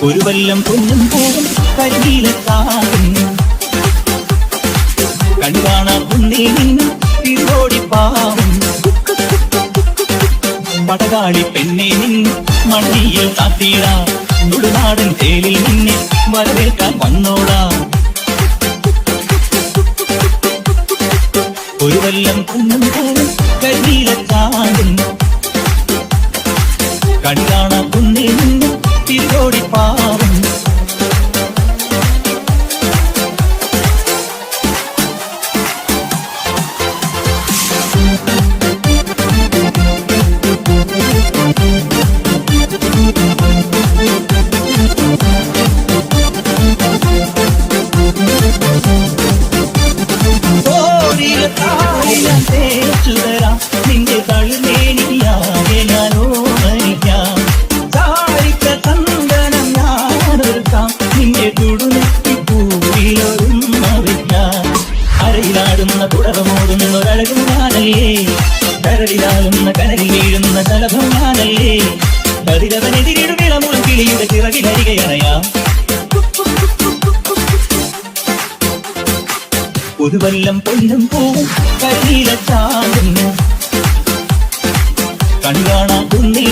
ഒരു വല്ലം പൊന്നും പൂവും കരിയിലെത്താകും കണ്ടുകാണാ കുന്നേ നിന്നും തിരുവോടിപ്പാവും പടകാളി പെണ്ണെ നിന്നും മണ്ണിയിൽ താത്തിയിടാ നുടുനാടൻ തേലിൽ നിന്നെ വരവേൽക്കാൻ വന്നോടാ ഒരു വല്ലം പൊന്നും പൂവും കരിയിലെത്താകും കണ്ടുകാണാ കുന്നേ നിന്നും തിരുവോടിപ്പാവും നിന്റെ തളിമേനിയാകെ ഞാനോ മരിക്കാം ചാരിക്ക ചന്ദനം ഞാനൊരുക്കാം നിന്റെ തുടുനെത്തി പൂവിലൊരുന്ന വയ്ക്കാം അരയിലാടുന്ന തുടർമോടുന്നൊരഴകും ഞാനല്ലേ കരടിലാകുന്ന കനലിൽ വീഴുന്ന ശലഭം ഞാനല്ലേ കതിരവനെതിരിടും ഇളമുളം കിളിയുടെ ചിറകിലരികയണയാം ഒരു വല്ലം പൊന്നും പൂവും കരിയിലെത്താകുന്നു കണ്ടുകാണാ കുന്നിൽ